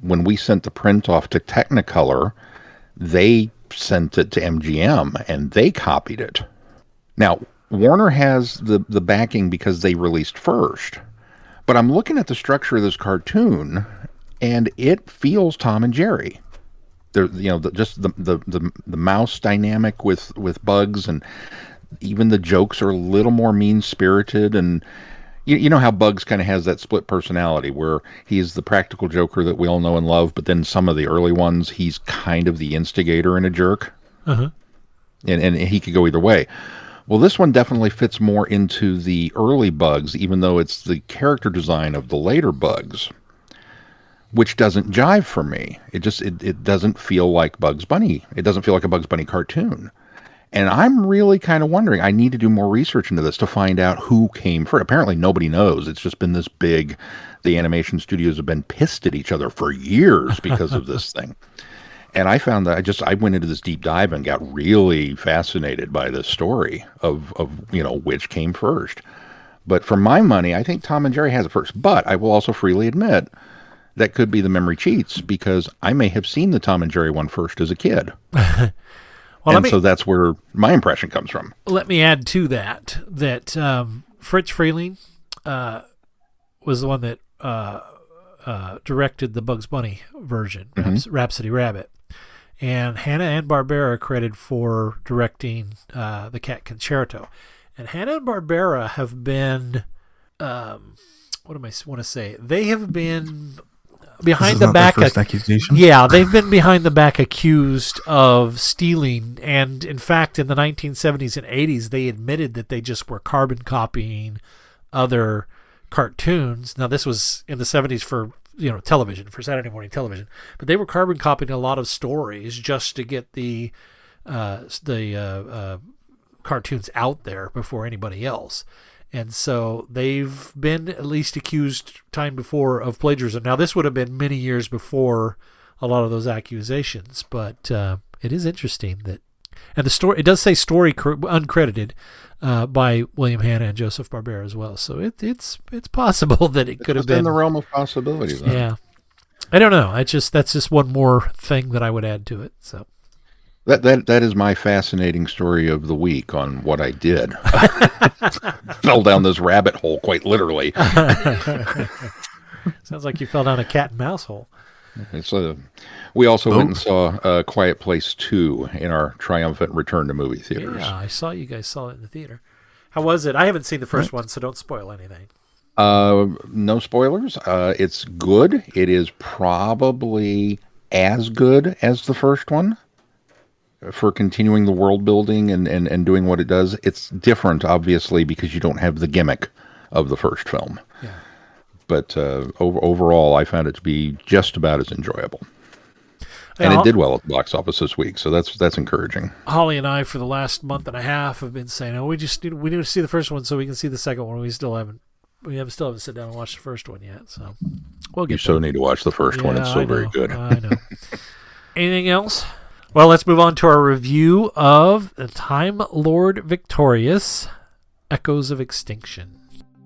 when we sent the print off to Technicolor, they sent it to MGM and they copied it. Now, Warner has the backing because they released first. But I'm looking at the structure of this cartoon, and it feels Tom and Jerry. There, just the mouse dynamic with Bugs, and even the jokes are a little more mean-spirited. And you know how Bugs kind of has that split personality, where he's the practical joker that we all know and love, but then some of the early ones, he's kind of the instigator and a jerk. Uh-huh. And he could go either way. Well, this one definitely fits more into the early Bugs, even though it's the character design of the later Bugs, which doesn't jive for me. It doesn't feel like Bugs Bunny. It doesn't feel like a Bugs Bunny cartoon. And I'm really kind of wondering, I need to do more research into this to find out who came first. Apparently nobody knows. It's just been this big, the animation studios have been pissed at each other for years because of this thing. And I found that I went into this deep dive and got really fascinated by this story of which came first. But for my money, I think Tom and Jerry has it first. But I will also freely admit that could be the memory cheats, because I may have seen the Tom and Jerry one first as a kid. So that's where my impression comes from. Let me add to that Fritz Freleng was the one that directed the Bugs Bunny version, Rhapsody Rabbit. And Hanna-Barbera credited for directing the Cat Concerto. And Hanna-Barbera have been, what do I want to say? They have been behind the back. First accusation? Yeah, they've been behind the back accused of stealing. And in fact, in the 1970s and 80s, they admitted that they just were carbon copying other cartoons. Now, this was in the 70s for television, for Saturday morning television, but they were carbon copying a lot of stories just to get the cartoons out there before anybody else. And so they've been at least accused time before of plagiarism. Now, this would have been many years before a lot of those accusations, but it is interesting that, and the story, it does say story uncredited by William Hanna and Joseph Barbera as well. So it's possible that it could have been in the realm of possibility. Then. Yeah, I don't know. That's just one more thing that I would add to it. So that is my fascinating story of the week on what I did. Fell down this rabbit hole, quite literally. Sounds like you fell down a cat and mouse hole. We also went and saw Quiet Place 2 in our triumphant return to movie theaters. Yeah, I saw you guys saw it in the theater. How was it? I haven't seen the first one, so don't spoil anything. No spoilers. It's good. It is probably as good as the first one for continuing the world building and doing what it does. It's different, obviously, because you don't have the gimmick of the first film. Yeah. But overall, I found it to be just about as enjoyable. And it did well at the box office this week, so that's encouraging. Holly and I, for the last month and a half, have been saying, we need to see the first one so we can see the second one. We still haven't sat down and watched the first one yet, so we'll get. You so need to watch the first one. It's so very good. I know. Anything else? Well, let's move on to our review of the Time Lord Victorious, Echoes of Extinction.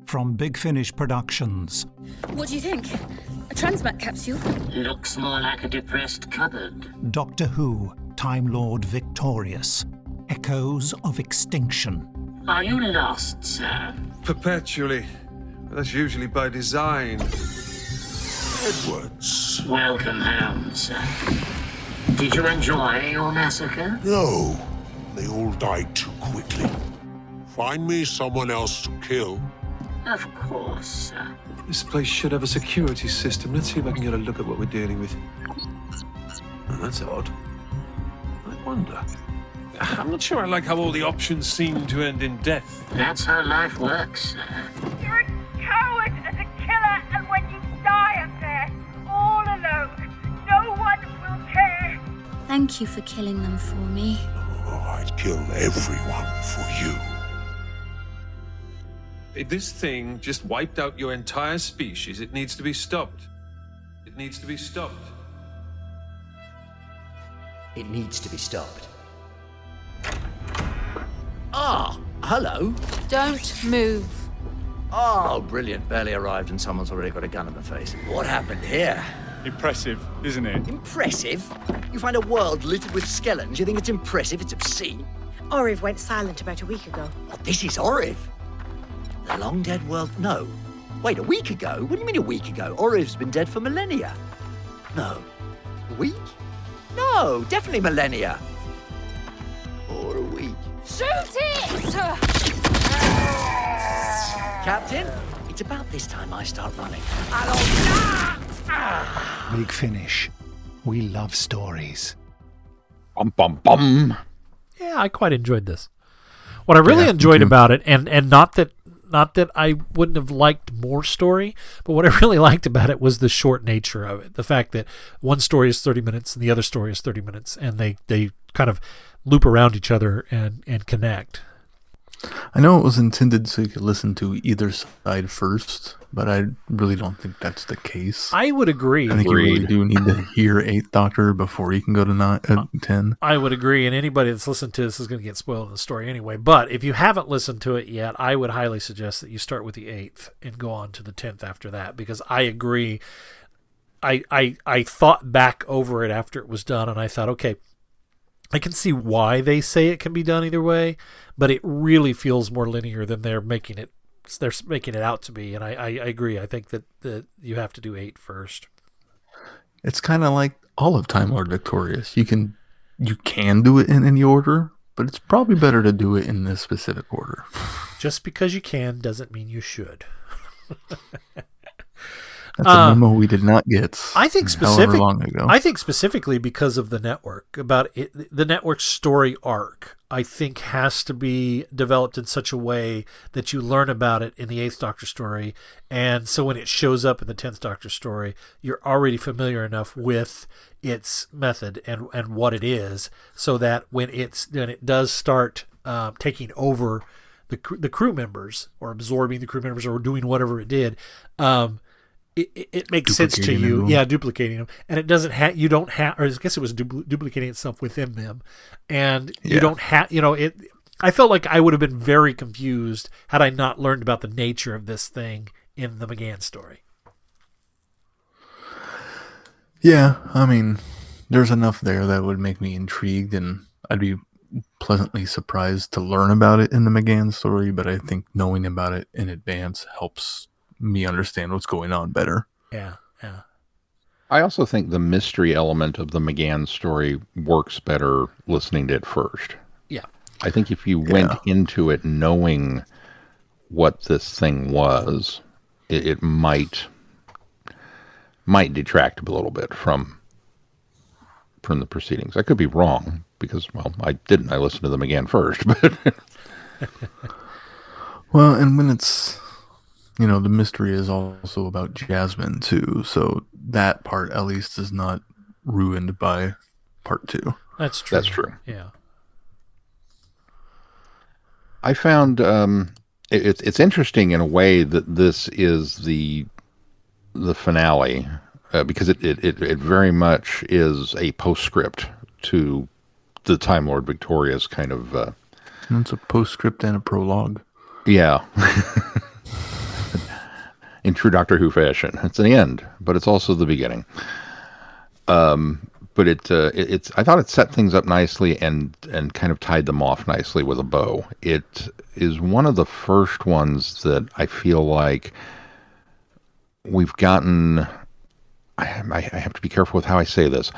From Big Finish Productions. What do you think? A transmat capsule? Looks more like a depressed cupboard. Doctor Who, Time Lord Victorious, Echoes of Extinction. Are you lost, sir? Perpetually. That's usually by design. Edwards. Welcome home, sir. Did you enjoy your massacre? No. They all died too quickly. Find me someone else to kill. Of course, sir. This place should have a security system. Let's see if I can get a look at what we're dealing with. Oh, that's odd. I wonder. I'm not sure I like how all the options seem to end in death. That's how life works, sir. You're a coward and a killer, and when you die up there, all alone, no one will care. Thank you for killing them for me. Oh, I'd kill everyone for you. If this thing just wiped out your entire species, it needs to be stopped. It needs to be stopped. It needs to be stopped. Ah, hello. Don't move. Oh, brilliant. Barely arrived and someone's already got a gun in the face. What happened here? Impressive, isn't it? Impressive? You find a world littered with skeletons, you think it's impressive? It's obscene. Oriv went silent about a week ago. Oh, this is Oriv. The long-dead world... No. Wait, a week ago? What do you mean a week ago? Oriv's been dead for millennia. No. A week? No, definitely millennia. Or a week. Shoot it! Captain, it's about this time I start running. Big finish. We love stories. Bum, bum, bum. Yeah, I quite enjoyed this. What I really enjoyed about it, and not that I wouldn't have liked more story, but what I really liked about it was the short nature of it. The fact that one story is 30 minutes and the other story is 30 minutes, and they kind of loop around each other and connect. I know it was intended so you could listen to either side first, but I really don't think that's the case. I would agree. I think you really do need to hear 8th Doctor before you can go to 10. I would agree, and anybody that's listened to this is going to get spoiled in the story anyway. But if you haven't listened to it yet, I would highly suggest that you start with the 8th and go on to the 10th after that, because I agree. I thought back over it after it was done, and I thought, okay, I can see why they say it can be done either way, but it really feels more linear than they're making it out to be. And I agree. I think that you have to do 8 first. It's kind of like all of Time Lord Victorious. You can do it in any order, but it's probably better to do it in this specific order. Just because you can doesn't mean you should. That's a memo we did not get. I think long ago. I think specifically because of the network, about it, the network's story arc, I think has to be developed in such a way that you learn about it in the 8th Doctor story, and so when it shows up in the 10th Doctor story, you're already familiar enough with its method and what it is, so that when it does start taking over the crew members, or absorbing the crew members, or doing whatever it did. It makes sense to you, duplicating them, and it doesn't have. You don't have, or I guess it was duplicating itself within them, and you don't have. It. I felt like I would have been very confused had I not learned about the nature of this thing in the McGann story. Yeah, I mean, there's enough there that would make me intrigued, and I'd be pleasantly surprised to learn about it in the McGann story. But I think knowing about it in advance helps me understand what's going on better. Yeah. I also think the mystery element of the McGann story works better listening to it first. Yeah. I think if you went into it knowing what this thing was, it might detract a little bit from the proceedings. I could be wrong because, well, I didn't. I listened to them again first. But well, and when it's, the mystery is also about Jasmine too, so that part at least is not ruined by part 2. That's true. That's true. Yeah. I found it's interesting in a way that this is the finale, because it very much is a postscript to the Time Lord Victorious kind of. It's a postscript and a prologue. Yeah. In true Doctor Who fashion, it's an end, but it's also the beginning. But it's I thought it set things up nicely and kind of tied them off nicely with a bow. It is one of the first ones that I feel like we've gotten. I have to be careful with how I say this.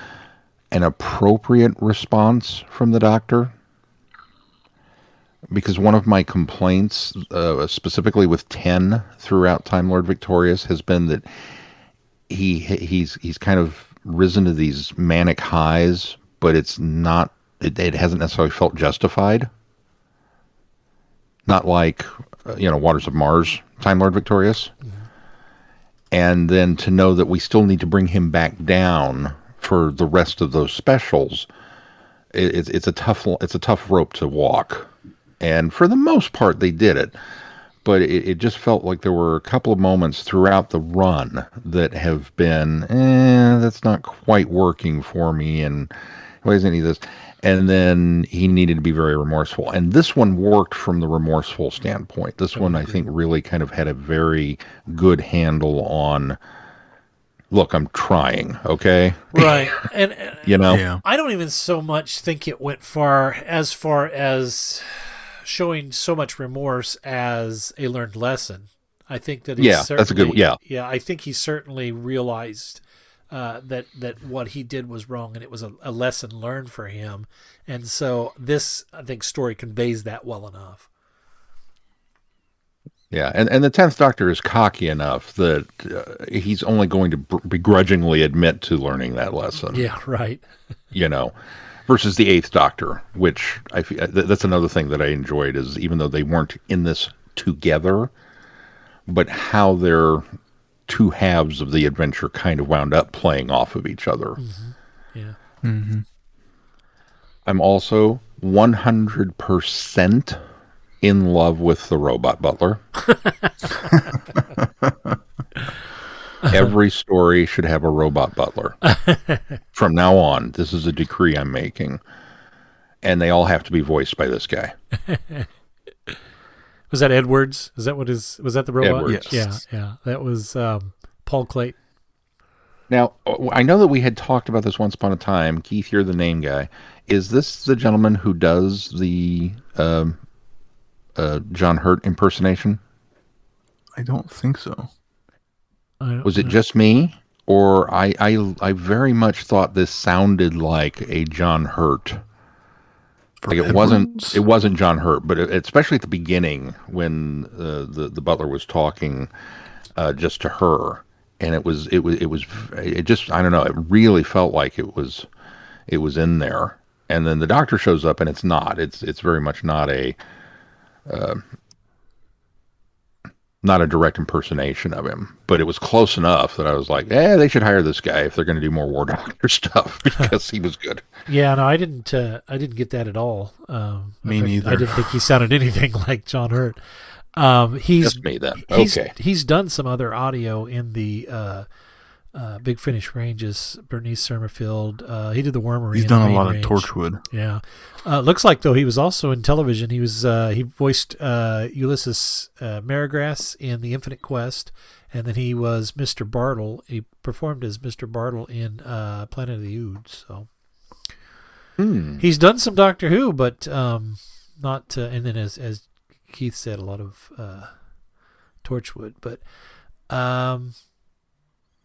An appropriate response from the Doctor. Because one of my complaints, specifically with 10 throughout Time Lord Victorious, has been that he's kind of risen to these manic highs, but it's not. It hasn't necessarily felt justified. Not like Waters of Mars, Time Lord Victorious, and then to know that we still need to bring him back down for the rest of those specials. It's a tough rope to walk. And for the most part, they did it. But it just felt like there were a couple of moments throughout the run that have been, that's not quite working for me. And why isn't he this? And then he needed to be very remorseful. And this one worked from the remorseful standpoint. This one, I think, really kind of had a very good handle on look, I'm trying, okay? Right. And You know? Yeah. I don't even so much think it went far as showing so much remorse as a learned lesson. I think that Yeah, that's a good, yeah. Yeah, I think he certainly realized that what he did was wrong, and it was a lesson learned for him. And so this, I think, story conveys that well enough. Yeah, and the 10th Doctor is cocky enough that he's only going to begrudgingly admit to learning that lesson. Yeah, right. You know, versus the 8th Doctor, which I feel, that's another thing that I enjoyed, is even though they weren't in this together, but how their two halves of the adventure kind of wound up playing off of each other. Mm-hmm. Yeah. Mm-hmm. I'm also 100% in love with the robot butler. Every story should have a robot butler. From now on, this is a decree I'm making. And they all have to be voiced by this guy. Was that Edwards? Is that what was that the robot? Edwards. Yeah. That was Paul Clayton. Now, I know that we had talked about this once upon a time. Keith, you're the name guy. Is this the gentleman who does the John Hurt impersonation? I don't think so. Was it just me? Or I very much thought this sounded like a John Hurt. Like it wasn't John Hurt, but especially at the beginning when the butler was talking just to her, and it just, I don't know, it really felt like it was in there. And then the Doctor shows up and it's not. It's very much not a direct impersonation of him, but it was close enough that I was like, they should hire this guy if they're going to do more War Doctor stuff, because he was good. Yeah, no, I didn't get that at all. Me neither. I didn't think he sounded anything like John Hurt. Just me then. Okay. He's done some other audio in the Big Finish Ranges, Bernice Summerfield. He did the Wormery. He's done a lot of Torchwood. Yeah. Looks like, though, he was also in television. He voiced Ulysses Maragras in The Infinite Quest, and then he was Mr. Bartle. He performed as Mr. Bartle in Planet of the Oods. So he's done some Doctor Who, but not. And then, as Keith said, a lot of Torchwood. But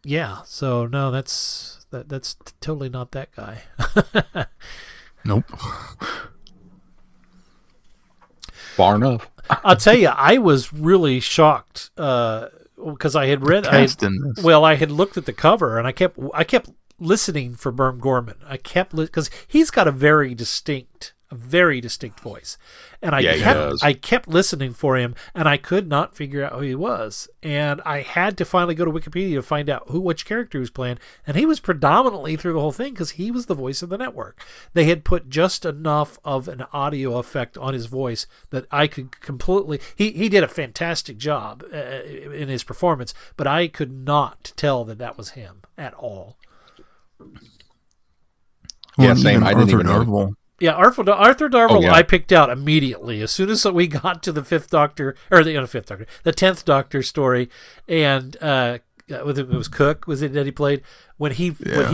yeah. So no, that's totally not that guy. Nope. Far enough. I'll tell you, I was really shocked because I had read. I had looked at the cover and I kept listening for Burn Gorman. I kept because he's got a very distinct voice, and I kept listening for him, and I could not figure out who he was, and I had to finally go to Wikipedia to find out which character he was playing, and he was predominantly through the whole thing because he was the voice of the network. They had put just enough of an audio effect on his voice that I could completely. He did a fantastic job in his performance, but I could not tell that was him at all. Yeah, same. I didn't even know. Yeah, Arthur Darvill, Oh, yeah. I picked out immediately as soon as we got to the 5th Doctor, or the 10th Doctor story, and it was Cook, was it that he played when he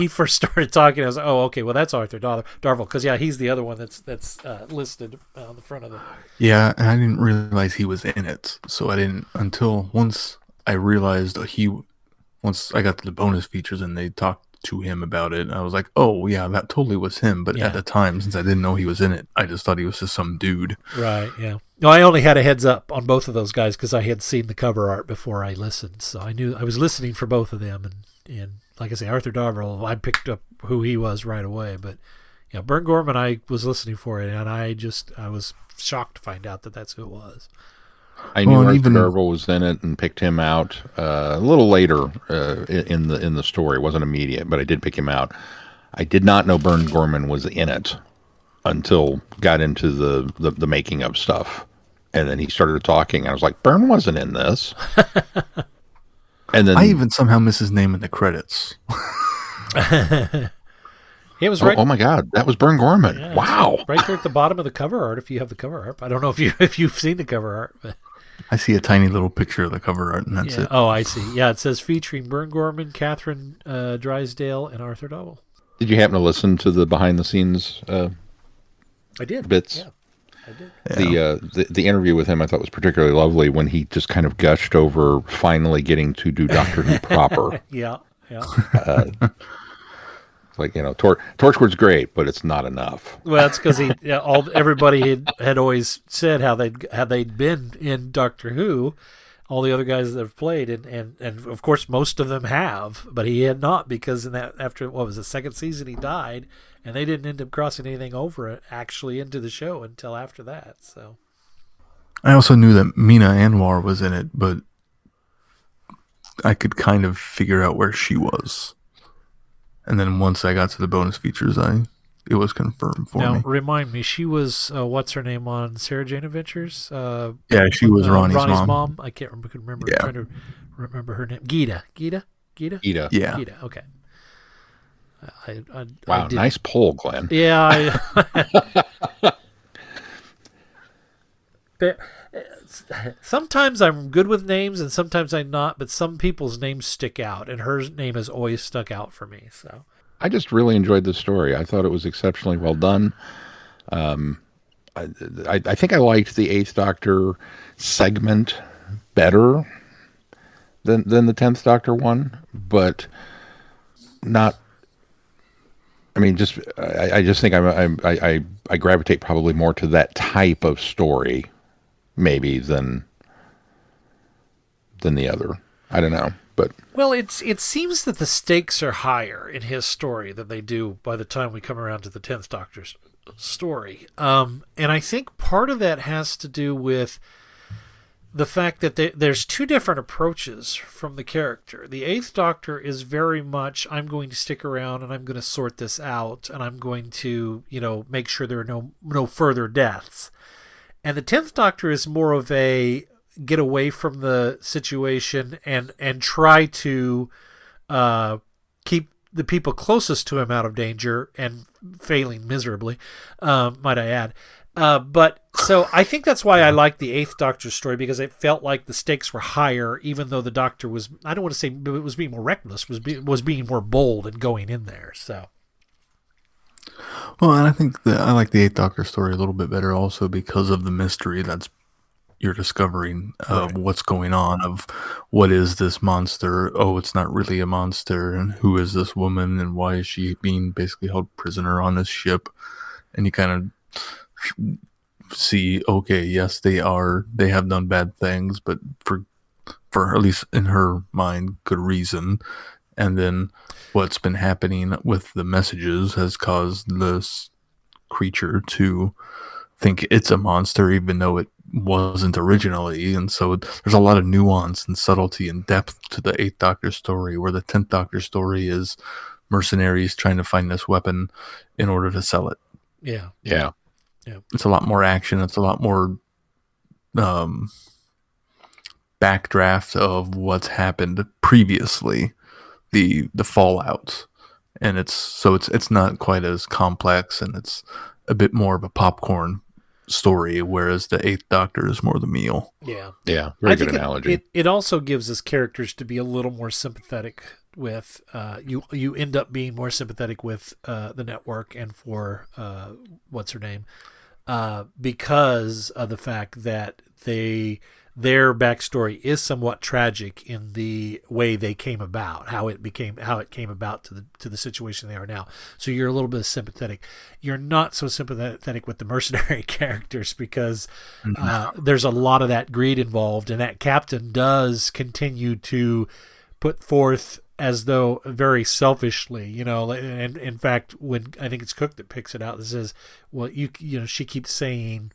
first started talking? I was like, oh, okay, well that's Arthur Darvill, because he's the other one that's listed on the front of the. Yeah, and I didn't realize he was in it, so I didn't until once I realized once I got to the bonus features and they talked to him about it, I was like, oh yeah, that totally was him. But at the time, since I didn't know he was in it, I just thought he was just some dude. Right. Yeah. No, I only had a heads up on both of those guys because I had seen the cover art before I listened, so I knew I was listening for both of them. And like I say, Arthur Darvill, I picked up who he was right away. But Burn Gorman, I was listening for it, and I was shocked to find out that that's who it was. I knew Arthur Darvill was in it and picked him out a little later in the story. It wasn't immediate, but I did pick him out. I did not know Burn Gorman was in it until got into the making of stuff, and then he started talking. I was like, Burn wasn't in this. And then I even somehow miss his name in the credits. It was right. Oh my God, that was Burn Gorman! Yeah, wow, right there at the bottom of the cover art. If you have the cover art, I don't know if you've seen the cover art, but I see a tiny little picture of the cover art, and that's Yeah. it. Oh, I see. Yeah, it says featuring Bern Gorman, Catherine Drysdale, and Arthur Double. Did you happen to listen to the behind the scenes I did. bits? Yeah, I did. The interview with him I thought was particularly lovely when he just kind of gushed over finally getting to do Doctor Who proper. Yeah, yeah. Like, Torchwood's great, but it's not enough. Well, that's because everybody had always said how they'd been in Doctor Who, all the other guys that have played, and of course most of them have, but he had not, because in that, after what was the second season, he died, and they didn't end up crossing anything over actually into the show until after that. So I also knew that Mina Anwar was in it, but I could kind of figure out where she was. And then once I got to the bonus features, it was confirmed for now, me. remind me, she was what's her name on Sarah Jane Adventures? Yeah, she was Ronnie's mom. I can't remember. Could remember. Yeah. I'm trying to remember her name. Gita. Ida. Yeah. Gita. Okay. Wow, nice poll, Glenn. Yeah. Sometimes I'm good with names, and sometimes I'm not. But some people's names stick out, and her name has always stuck out for me. So I just really enjoyed the story. I thought it was exceptionally well done. I think I liked the Eighth Doctor segment better than the 10th Doctor one, but not. I mean, I just think I gravitate probably more to that type of story, maybe than the other. I don't know, but well, it seems that the stakes are higher in his story than they do by the time we come around to the 10th Doctor's story, and I think part of that has to do with the fact that there's two different approaches from the character. The Eighth Doctor is very much, I'm going to stick around and I'm going to sort this out, and I'm going to, make sure there are no further deaths. And the 10th Doctor is more of a get away from the situation and try to keep the people closest to him out of danger, and failing miserably, might I add. But so I think that's why I like the Eighth Doctor's story, because it felt like the stakes were higher, even though the Doctor was, I don't want to say it was being more reckless, was being more bold and going in there. So, well, and I think that I like the Eighth Doctor story a little bit better also because of the mystery that's you're discovering of what's going on, of what is this monster? Oh, it's not really a monster, and who is this woman, and why is she being basically held prisoner on this ship? And you kind of see, okay, yes, they have done bad things, but for at least in her mind, good reason. And then what's been happening with the messages has caused this creature to think it's a monster, even though it wasn't originally. And so there's a lot of nuance and subtlety and depth to the Eighth Doctor story, where the 10th Doctor story is mercenaries trying to find this weapon in order to sell it. Yeah. It's a lot more action. It's a lot more backdraft of what's happened previously, the fallout, and it's not quite as complex, and it's a bit more of a popcorn story, whereas the Eighth Doctor is more the meal. Yeah. Very good analogy. It also gives us characters to be a little more sympathetic with. You end up being more sympathetic with the network and for what's her name, because of the fact that their backstory is somewhat tragic in the way they came about, how it came about to the situation they are now. So you're a little bit sympathetic. You're not so sympathetic with the mercenary characters, because there's a lot of that greed involved, and that captain does continue to put forth as though very selfishly, and in fact, when I think it's Cook that picks it out, that says, well, she keeps saying,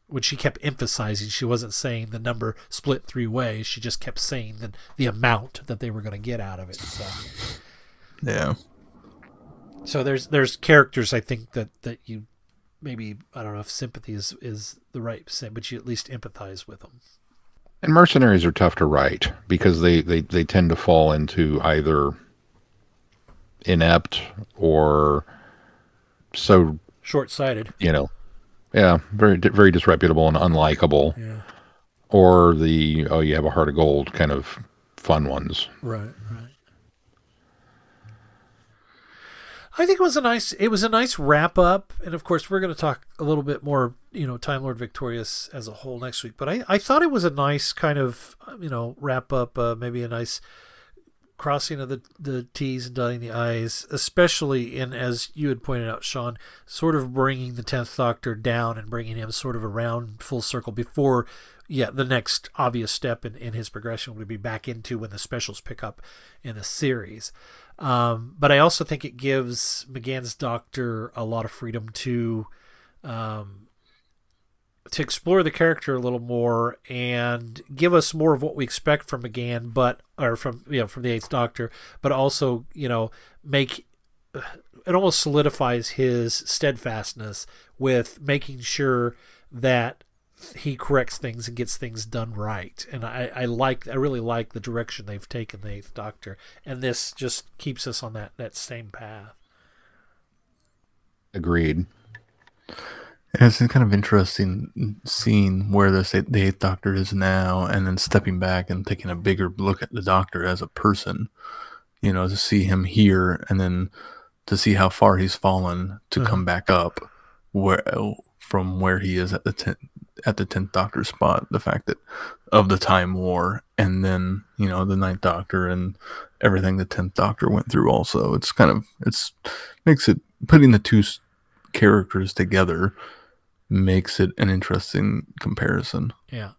when she kept emphasizing, she wasn't saying the number split 3 ways. She just kept saying the amount that they were going to get out of it. So, yeah. So there's characters, I think, that you maybe, I don't know if sympathy is the right saying, but you at least empathize with them. And mercenaries are tough to write because they tend to fall into either inept or so short-sighted. Yeah, very very disreputable and unlikable. Yeah. or the you have a heart of gold kind of fun ones. Right. I think it was a nice wrap up, and of course we're going to talk a little bit more, Time Lord Victorious as a whole next week. But I thought it was a nice kind of wrap up, maybe a nice crossing of the T's and dotting the I's, especially in, as you had pointed out, Sean, sort of bringing the 10th Doctor down and bringing him sort of around full circle before, the next obvious step in his progression would be back into when the specials pick up in the series. But I also think it gives McGann's Doctor a lot of freedom to explore the character a little more and give us more of what we expect from McGann, from the Eighth Doctor, but also make it almost solidifies his steadfastness with making sure that he corrects things and gets things done right. And I really like the direction they've taken the Eighth Doctor, and this just keeps us on that same path. Agreed. And it's kind of interesting seeing where the Eighth Doctor is now, and then stepping back and taking a bigger look at the Doctor as a person, to see him here, and then to see how far he's fallen to come back up from where he is at the 10th Doctor spot. The fact that of the Time War, and then the Ninth Doctor and everything the 10th Doctor went through. Also, it makes it, putting the two characters together makes it an interesting comparison. Yeah.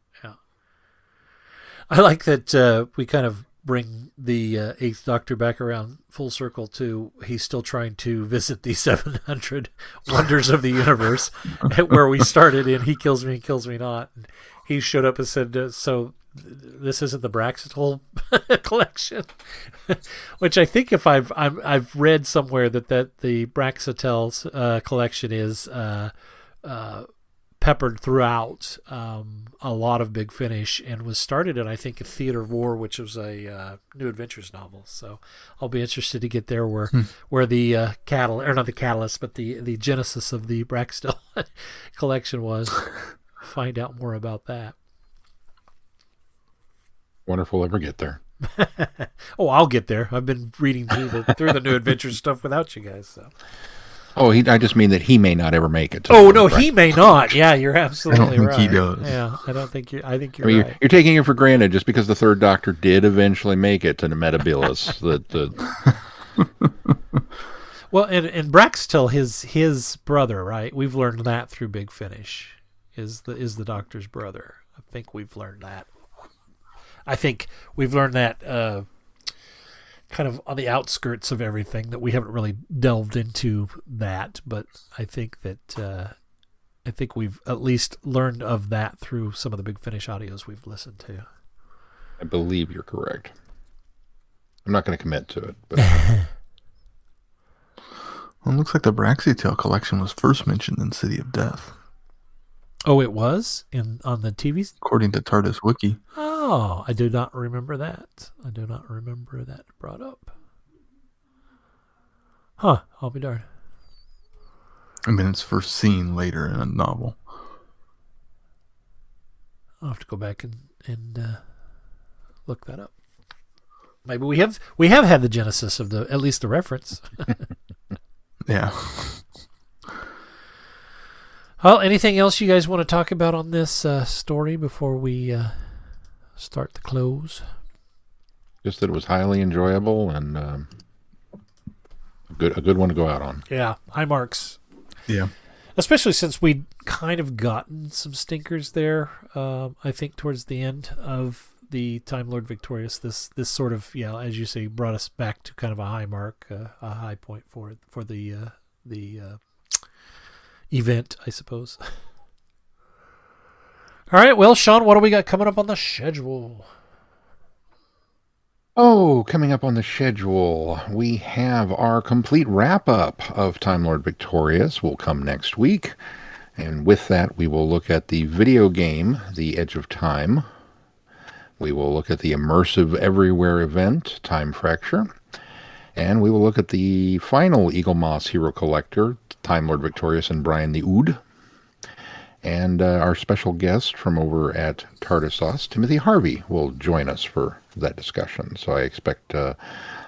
I like that we kind of bring the Eighth Doctor back around full circle to he's still trying to visit the 700 wonders of the universe where we started in He Kills Me and Kills Me Not. And he showed up and said, so this isn't the Braxital collection, which I think if I've read somewhere that the Braxital collection is peppered throughout a lot of Big Finish, and was started in, I think, a Theater of War, which was a New Adventures novel. So I'll be interested to get there where the catalyst, but the genesis of the Braxton collection was. Find out more about that. Wonder if we'll ever get there. Oh, I'll get there. I've been reading through the New Adventures stuff without you guys. So. Oh, I just mean that he may not ever make it. He may not. Yeah, you're absolutely right. I don't think he does. Yeah, I think you're right. You're taking it for granted just because the Third Doctor did eventually make it to the Metabilis. Well, and Braxtel, his brother, right? We've learned that through Big Finish, is the Doctor's brother. I think we've learned that. I think we've learned that kind of on the outskirts of everything, that we haven't really delved into that, but I think that we've at least learned of that through some of the Big Finish audios we've listened to. I believe you're correct. I'm not going to commit to it, but Well, it looks like the Braxitel collection was first mentioned in City of Death. Oh, it was on the TV? According to TARDIS Wiki. Oh, I do not remember that. I do not remember that brought up. Huh, I'll be darned. I mean, it's first seen later in a novel. I'll have to go back and look that up. Maybe we have had the genesis of at least the reference. Yeah. Well, anything else you guys want to talk about on this story before we start the close? Just that it was highly enjoyable and a good one to go out on. Yeah, high marks. Yeah. Especially since we'd kind of gotten some stinkers there, I think, towards the end of the Time Lord Victorious. This sort of, as you say, brought us back to kind of a high mark, a high point for the event, I suppose. All right, well, Sean, what do we got coming up on the schedule? Oh, coming up on the schedule, we have our complete wrap-up of Time Lord Victorious will come next week. And with that, we will look at the video game, The Edge of Time. We will look at the immersive everywhere event, Time Fracture. And we will look at the final Eagle Moss Hero Collector, Time Lord Victorious and Brian the Ood. And our special guest from over at Tardisos, Timothy Harvey, will join us for that discussion. So I expect a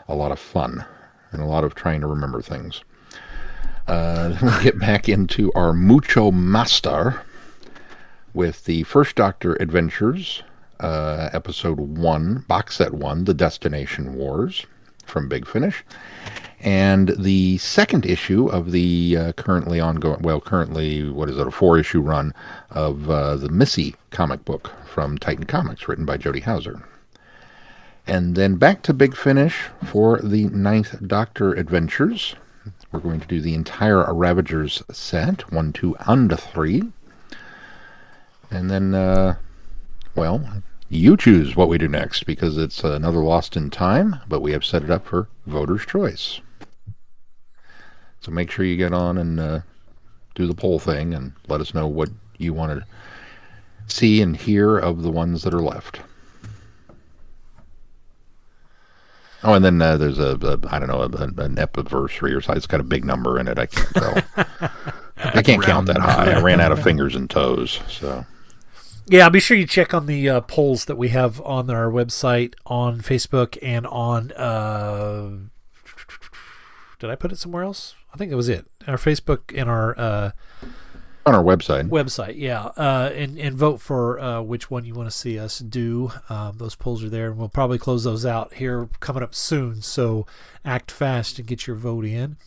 lot of fun and a lot of trying to remember things. We'll get back into our Mucho Master with the First Doctor Adventures, Episode 1, Box Set 1, The Destination Wars, from Big Finish. And the second issue of the currently ongoing, a 4-issue run of the Missy comic book from Titan Comics, written by Jody Hauser. And then back to Big Finish for the 9th Doctor Adventures. We're going to do the entire Ravagers set, 1, 2, and 3. And then, you choose what we do next, because it's another Lost in Time, but we have set it up for Voter's Choice. So make sure you get on and do the poll thing and let us know what you want to see and hear of the ones that are left. Oh, and then there's an epiversary or something. It's got a big number in it. I can't tell. I can't count that high. I ran out of fingers and toes. So. Yeah, be sure you check on the polls that we have on our website, on Facebook, and on... did I put it somewhere else? I think that was it. Our Facebook and our... on our website. Yeah. And vote for which one you want to see us do. Those polls are there, and we'll probably close those out here coming up soon. So act fast and get your vote in.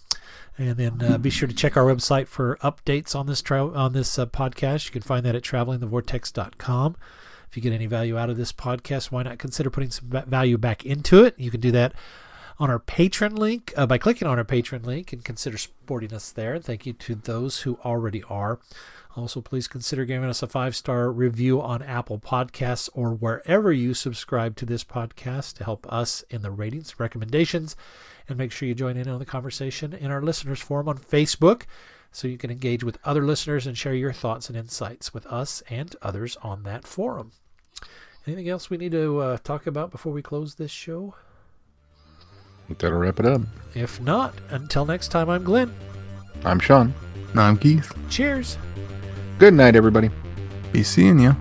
And then be sure to check our website for updates on this podcast. You can find that at travelingthevortex.com. If you get any value out of this podcast, why not consider putting some value back into it? You can do that on our Patreon link by clicking on our Patreon link and consider supporting us there. Thank you to those who already are. Also, please consider giving us a 5-star review on Apple Podcasts or wherever you subscribe to this podcast to help us in the ratings, recommendations, and make sure you join in on the conversation in our listeners forum on Facebook so you can engage with other listeners and share your thoughts and insights with us and others on that forum. Anything else we need to talk about before we close this show? I think that'll wrap it up. If not, until next time, I'm Glenn. I'm Sean. I'm Keith. Cheers. Good night, everybody. Be seeing you.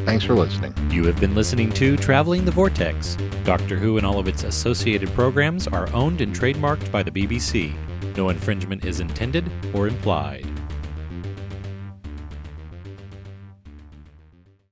Thanks for listening. You have been listening to Traveling the Vortex. Doctor Who and all of its associated programs are owned and trademarked by the BBC. No infringement is intended or implied.